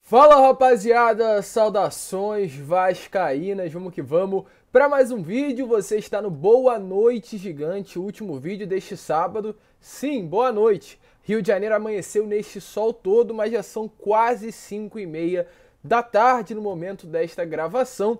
Fala rapaziada, saudações vascaínas, vamos que vamos para mais um vídeo. Você está no Boa Noite Gigante, o último vídeo deste sábado. Sim, boa noite. Rio de Janeiro amanheceu neste sol todo, mas já são quase 5h30 da tarde no momento desta gravação.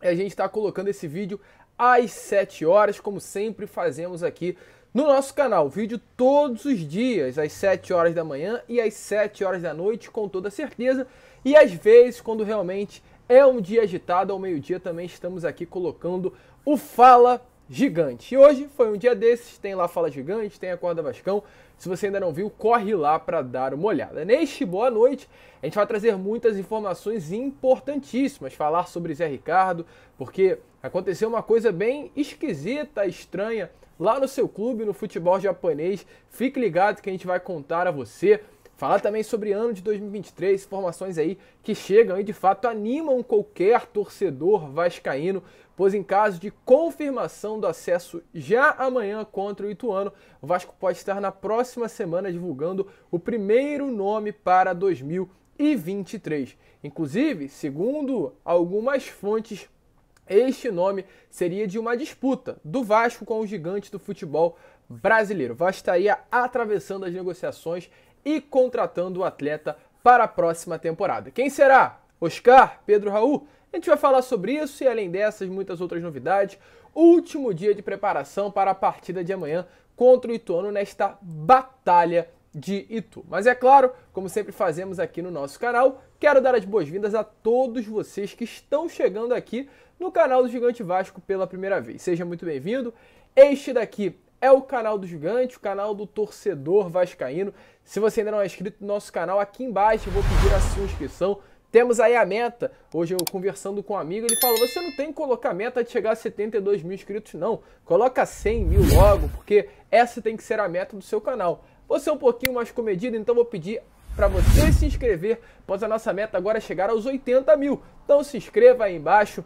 E a gente está colocando esse vídeo às 7 horas, como sempre fazemos aqui no nosso canal. Vídeo todos os dias, às 7 horas da manhã e às 7 horas da noite, com toda certeza. E às vezes, quando realmente é um dia agitado, ao meio-dia, também estamos aqui colocando o Fala Gigante. E hoje foi um dia desses, tem lá Fala Gigante, tem Acorda Vascão. Se você ainda não viu, corre lá para dar uma olhada. Neste Boa Noite, a gente vai trazer muitas informações importantíssimas, falar sobre Zé Ricardo, porque aconteceu uma coisa bem esquisita, estranha, lá no seu clube, no futebol japonês. Fique ligado que a gente vai contar a você. Falar também sobre ano de 2023, informações aí que chegam e de fato animam qualquer torcedor vascaíno, pois em caso de confirmação do acesso já amanhã contra o Ituano, o Vasco pode estar na próxima semana divulgando o primeiro nome para 2023. Inclusive, segundo algumas fontes, este nome seria de uma disputa do Vasco com o gigante do futebol brasileiro. O Vasco estaria atravessando as negociações e contratando o atleta para a próxima temporada. Quem será? Oscar? Pedro Raul? A gente vai falar sobre isso e, além dessas, muitas outras novidades. Último dia de preparação para a partida de amanhã contra o Ituano nesta batalha de Itu. Mas é claro, como sempre fazemos aqui no nosso canal, quero dar as boas-vindas a todos vocês que estão chegando aqui no canal do Gigante Vasco pela primeira vez. Seja muito bem-vindo. Este daqui é o canal do Gigante, o canal do torcedor vascaíno. Se você ainda não é inscrito no nosso canal, aqui embaixo eu vou pedir a sua inscrição. Temos aí a meta. Hoje eu conversando com um amigo, ele falou: você não tem que colocar a meta de chegar a 72 mil inscritos, não. Coloca 100 mil logo, porque essa tem que ser a meta do seu canal. Você é um pouquinho mais comedido, então vou pedir para você se inscrever, pois a nossa meta agora é chegar aos 80 mil. Então se inscreva aí embaixo,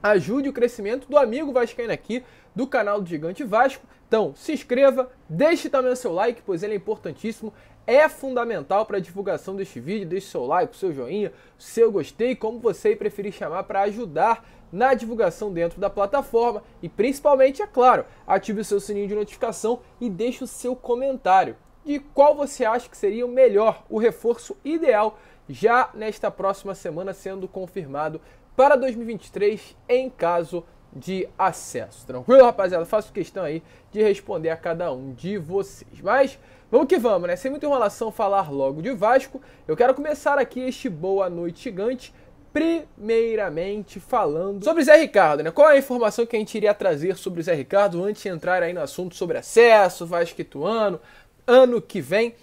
ajude o crescimento do amigo vascaíno aqui, do canal do Gigante Vasco. Então se inscreva, deixe também o seu like, pois ele é importantíssimo, é fundamental para a divulgação deste vídeo. Deixe seu like, o seu joinha, o seu gostei, como você preferir chamar, para ajudar na divulgação dentro da plataforma. E principalmente, é claro, ative o seu sininho de notificação e deixe o seu comentário de qual você acha que seria o melhor, o reforço ideal, já nesta próxima semana sendo confirmado para 2023 em caso de acesso. Tranquilo, rapaziada? Faço questão aí de responder a cada um de vocês. Mas vamos que vamos, né? Sem muita enrolação, falar logo de Vasco. Eu quero começar aqui este Boa Noite Gigante, primeiramente falando sobre Zé Ricardo, né? Qual é a informação que a gente iria trazer sobre o Zé Ricardo antes de entrar aí no assunto sobre acesso, Vasco Ituano, ano que vem?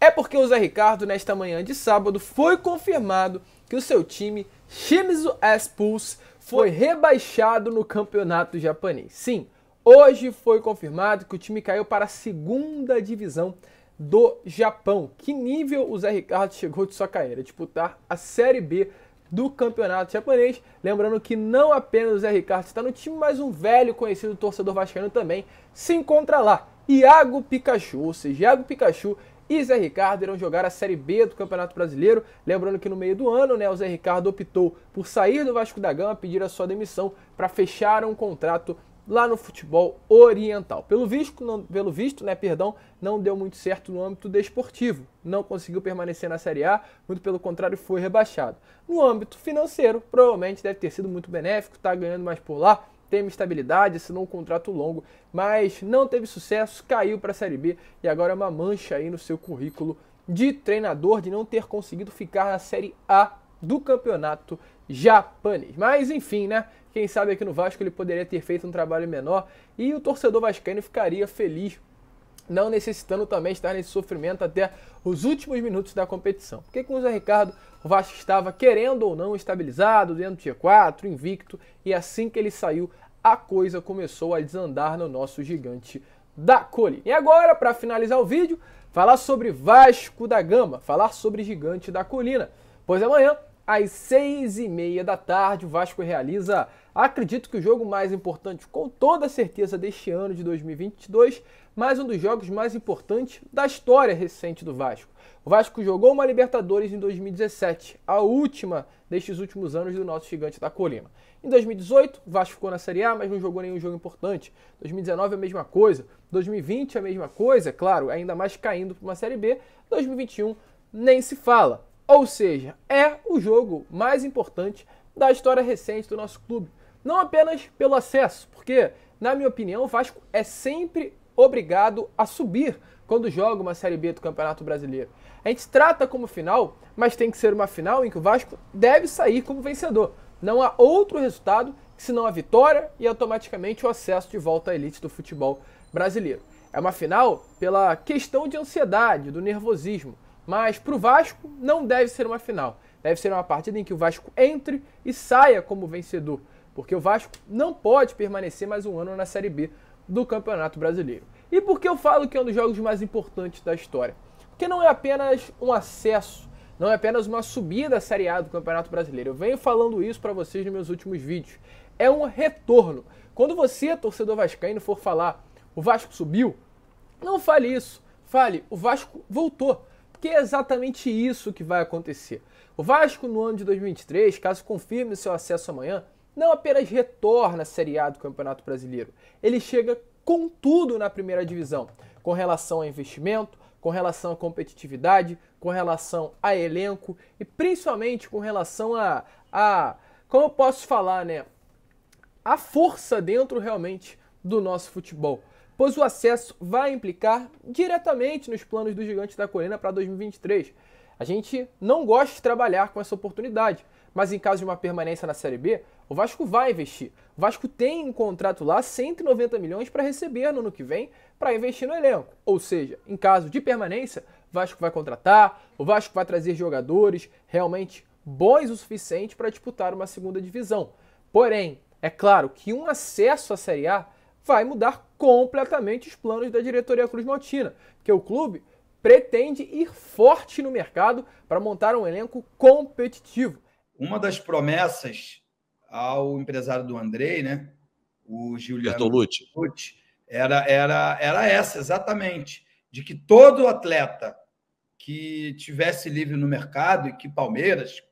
É porque o Zé Ricardo, nesta manhã de sábado, foi confirmado que o seu time, Shimizu S-Pulse, foi rebaixado no campeonato japonês. Sim, hoje foi confirmado que o time caiu para a segunda divisão do Japão. Que nível o Zé Ricardo chegou de sua carreira? Disputar a Série B do campeonato japonês. Lembrando que não apenas o Zé Ricardo está no time, mas um velho conhecido torcedor vascaíno também se encontra lá. Iago Pikachu, ou seja, Iago Pikachu e Zé Ricardo irão jogar a Série B do Campeonato Brasileiro. Lembrando que no meio do ano, né, o Zé Ricardo optou por sair do Vasco da Gama, pedir a sua demissão para fechar um contrato lá no futebol oriental. Pelo visto, não deu muito certo no âmbito desportivo. Não conseguiu permanecer na Série A, muito pelo contrário, foi rebaixado. No âmbito financeiro, provavelmente deve ter sido muito benéfico, está ganhando mais por lá, tem uma estabilidade, assinou um contrato longo, mas não teve sucesso, caiu para a Série B e agora é uma mancha aí no seu currículo de treinador de não ter conseguido ficar na Série A do campeonato japonês. Mas enfim, né? Quem sabe aqui no Vasco ele poderia ter feito um trabalho menor e o torcedor vascaíno ficaria feliz, não necessitando também estar nesse sofrimento até os últimos minutos da competição. Porque com o Zé Ricardo, o Vasco estava, querendo ou não, estabilizado dentro do G4, invicto, e assim que ele saiu, a coisa começou a desandar no nosso gigante da colina. E agora, para finalizar o vídeo, falar sobre Vasco da Gama, falar sobre Gigante da Colina, pois amanhã, às 6h30 da tarde, o Vasco realiza, acredito que o jogo mais importante, com toda certeza, deste ano de 2022, mas um dos jogos mais importantes da história recente do Vasco. O Vasco jogou uma Libertadores em 2017, a última destes últimos anos do nosso gigante da colina. Em 2018, o Vasco ficou na Série A, mas não jogou nenhum jogo importante. 2019 a mesma coisa, 2020 a mesma coisa, claro, ainda mais caindo para uma Série B. 2021 nem se fala. Ou seja, é o jogo mais importante da história recente do nosso clube. Não apenas pelo acesso, porque, na minha opinião, o Vasco é sempre obrigado a subir quando joga uma Série B do Campeonato Brasileiro. A gente trata como final, mas tem que ser uma final em que o Vasco deve sair como vencedor. Não há outro resultado senão a vitória e automaticamente o acesso de volta à elite do futebol brasileiro. É uma final pela questão de ansiedade, do nervosismo, mas para o Vasco não deve ser uma final. Deve ser uma partida em que o Vasco entre e saia como vencedor, porque o Vasco não pode permanecer mais um ano na Série B do Campeonato Brasileiro. E por que eu falo que é um dos jogos mais importantes da história? Porque não é apenas um acesso, não é apenas uma subida à Série A do Campeonato Brasileiro. Eu venho falando isso para vocês nos meus últimos vídeos. É um retorno. Quando você, torcedor vascaíno, for falar o Vasco subiu, não fale isso. Fale, o Vasco voltou. Porque é exatamente isso que vai acontecer. O Vasco, no ano de 2023, caso confirme o seu acesso amanhã, não apenas retorna à Série A do Campeonato Brasileiro, ele chega com tudo na primeira divisão, com relação a investimento, com relação à competitividade, com relação a elenco e principalmente com relação a como eu posso falar, né, a força dentro realmente do nosso futebol. Pois o acesso vai implicar diretamente nos planos do Gigante da Colina para 2023. A gente não gosta de trabalhar com essa oportunidade, mas em caso de uma permanência na Série B, o Vasco vai investir. O Vasco tem um contrato lá, 190 milhões para receber no ano que vem, para investir no elenco. Ou seja, em caso de permanência, o Vasco vai contratar, o Vasco vai trazer jogadores realmente bons o suficiente para disputar uma segunda divisão. Porém, é claro que um acesso à Série A vai mudar completamente os planos da diretoria cruzmaltina, porque o clube pretende ir forte no mercado para montar um elenco competitivo. Uma das promessas ao empresário do Andrei, né, o Giuliano Bertolucci, era essa, exatamente, de que todo atleta que tivesse livre no mercado e que Palmeiras,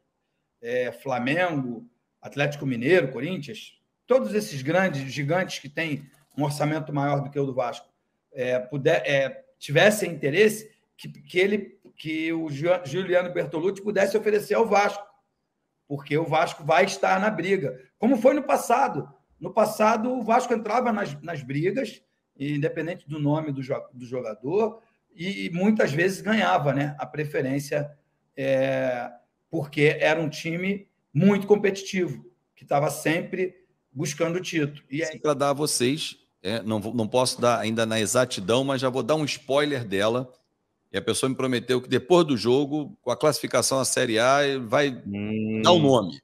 Flamengo, Atlético Mineiro, Corinthians, todos esses grandes gigantes que têm um orçamento maior do que o do Vasco, tivessem interesse, que o Giuliano Bertolucci pudesse oferecer ao Vasco, porque o Vasco vai estar na briga, como foi no passado. No passado, o Vasco entrava nas brigas, independente do nome do jogador, e muitas vezes ganhava, né, a preferência, porque era um time muito competitivo, que estava sempre buscando o título. E aí... para dar a vocês, não posso dar ainda na exatidão, mas já vou dar um spoiler dela. E a pessoa me prometeu que depois do jogo, com a classificação à Série A, vai dar o nome.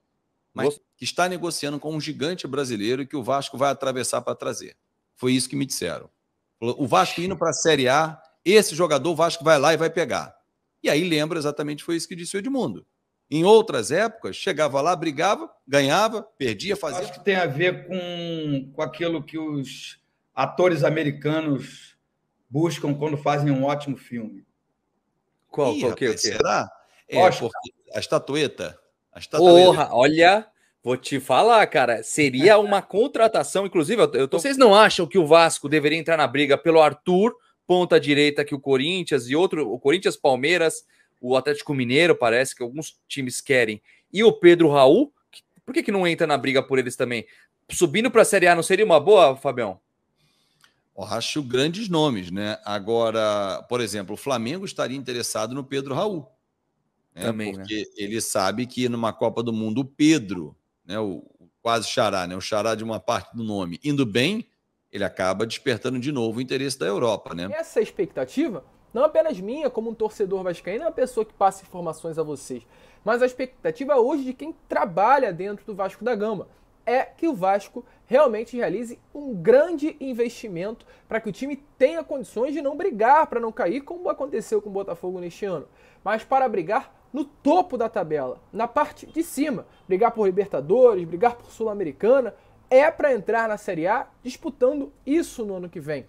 Mas que está negociando com um gigante brasileiro e que o Vasco vai atravessar para trazer. Foi isso que me disseram. O Vasco indo para a Série A, esse jogador o Vasco vai lá e vai pegar. E aí lembra exatamente, foi isso que disse o Edmundo. Em outras épocas, chegava lá, brigava, ganhava, perdia, fazia... Acho que tem a ver com aquilo que os atores americanos buscam quando fazem um ótimo filme. Qual que será? Porque a estatueta. Porra, olha, vou te falar, cara, seria uma contratação, inclusive, vocês não acham que o Vasco deveria entrar na briga pelo Arthur, ponta direita, que o Corinthians e o Corinthians, Palmeiras, o Atlético Mineiro, parece que alguns times querem, e o Pedro Raul? Por que não entra na briga por eles também? Subindo para a Série A não seria uma boa, Fabião? Eu acho grandes nomes, né? Agora, por exemplo, o Flamengo estaria interessado no Pedro Raul. Né? Também, porque né? ele sabe que numa Copa do Mundo o Pedro, né, o quase xará, né, o xará de uma parte do nome, indo bem, ele acaba despertando de novo o interesse da Europa, né? Essa expectativa, não apenas minha como um torcedor vascaíno, é uma pessoa que passa informações a vocês, mas a expectativa hoje de quem trabalha dentro do Vasco da Gama é que o Vasco realmente realize um grande investimento para que o time tenha condições de não brigar, para não cair, como aconteceu com o Botafogo neste ano, mas para brigar no topo da tabela, na parte de cima, brigar por Libertadores, brigar por Sul-Americana, é para entrar na Série A disputando isso no ano que vem.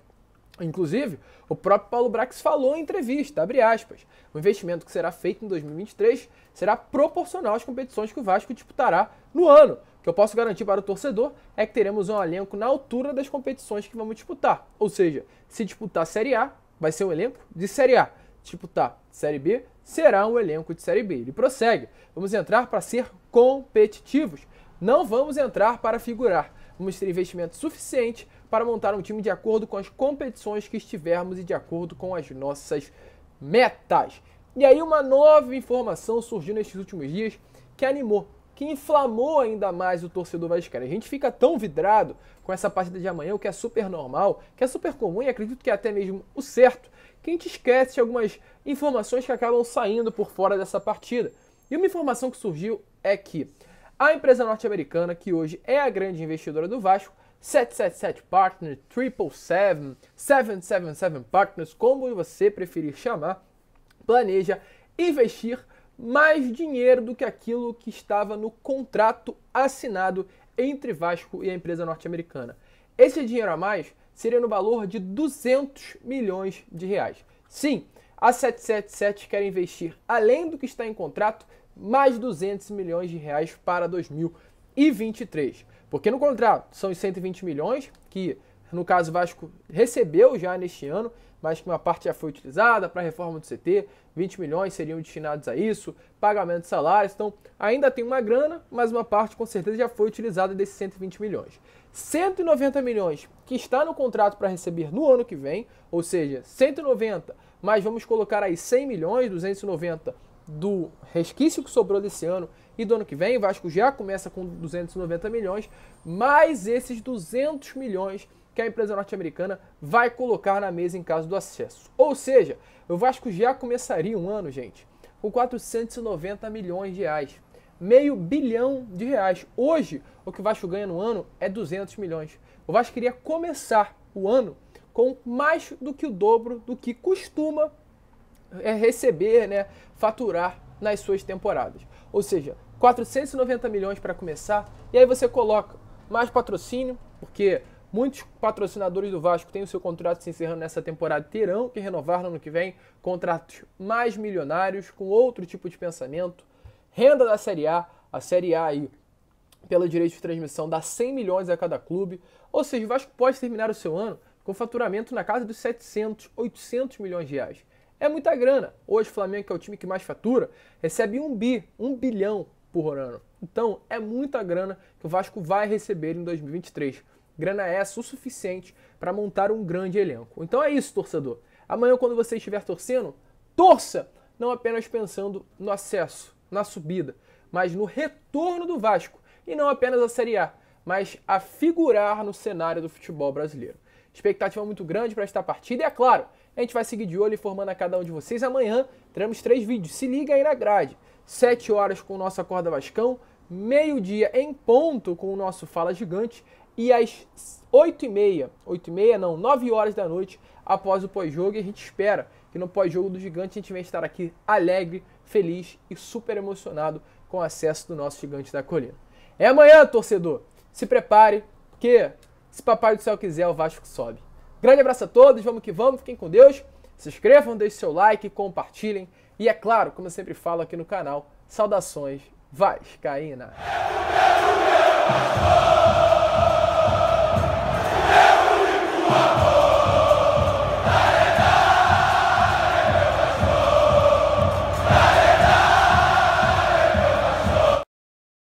Inclusive, o próprio Paulo Brax falou em entrevista, abre aspas, o investimento que será feito em 2023 será proporcional às competições que o Vasco disputará no ano. O que eu posso garantir para o torcedor é que teremos um elenco na altura das competições que vamos disputar. Ou seja, se disputar a Série A, vai ser um elenco de Série A. Disputar Série B, será um elenco de Série B. Ele prossegue. Vamos entrar para ser competitivos. Não vamos entrar para figurar. Vamos ter investimento suficiente para montar um time de acordo com as competições que estivermos e de acordo com as nossas metas. E aí uma nova informação surgiu nestes últimos dias que animou, que inflamou ainda mais o torcedor vascaíno. A gente fica tão vidrado com essa partida de amanhã, o que é super normal, que é super comum e acredito que é até mesmo o certo, que a gente esquece de algumas informações que acabam saindo por fora dessa partida. E uma informação que surgiu é que a empresa norte-americana, que hoje é a grande investidora do Vasco, 777 Partners, 777, 777 Partners, como você preferir chamar, planeja investir mais dinheiro do que aquilo que estava no contrato assinado entre Vasco e a empresa norte-americana. Esse dinheiro a mais seria no valor de 200 milhões de reais. Sim, a 777 quer investir, além do que está em contrato, mais 200 milhões de reais para 2023. Porque no contrato são os 120 milhões, que no caso o Vasco recebeu já neste ano, mas que uma parte já foi utilizada para a reforma do CT, 20 milhões seriam destinados a isso, pagamento de salários, então ainda tem uma grana, mas uma parte com certeza já foi utilizada desses 120 milhões. 190 milhões que está no contrato para receber no ano que vem, ou seja, 190, mas vamos colocar aí 100 milhões, 290 do resquício que sobrou desse ano e do ano que vem, o Vasco já começa com 290 milhões, mais esses 200 milhões que a empresa norte-americana vai colocar na mesa em caso do acesso. Ou seja, o Vasco já começaria um ano, gente, com 490 milhões de reais. R$500 milhão. Hoje, o que o Vasco ganha no ano é 200 milhões. O Vasco queria começar o ano com mais do que o dobro do que costuma receber, né, faturar nas suas temporadas. Ou seja, 490 milhões para começar, e aí você coloca mais patrocínio, porque muitos patrocinadores do Vasco têm o seu contrato se encerrando nessa temporada, terão que renovar no ano que vem, contratos mais milionários, com outro tipo de pensamento, renda da Série A, a Série A aí, pelo direito de transmissão, dá 100 milhões a cada clube, ou seja, o Vasco pode terminar o seu ano com faturamento na casa dos 700, 800 milhões de reais. É muita grana. Hoje o Flamengo, que é o time que mais fatura, recebe 1 bilhão por ano. Então é muita grana que o Vasco vai receber em 2023. Grana essa o suficiente para montar um grande elenco. Então é isso, torcedor. Amanhã, quando você estiver torcendo, torça! Não apenas pensando no acesso, na subida, mas no retorno do Vasco. E não apenas a Série A, mas a figurar no cenário do futebol brasileiro. Expectativa muito grande para esta partida e, é claro, a gente vai seguir de olho informando a cada um de vocês. Amanhã teremos 3 vídeos. Se liga aí na grade. 7 horas com o nosso Acorda Vascão, meio-dia em ponto com o nosso Fala Gigante e às 9 horas da noite após o pós-jogo. E a gente espera que no pós-jogo do Gigante a gente venha estar aqui alegre, feliz e super emocionado com o acesso do nosso Gigante da Colina. É amanhã, torcedor. Se prepare, porque se Papai do Céu quiser, o Vasco sobe. Grande abraço a todos, vamos que vamos, fiquem com Deus. Se inscrevam, deixem seu like, compartilhem. E é claro, como eu sempre falo aqui no canal, saudações vascaína.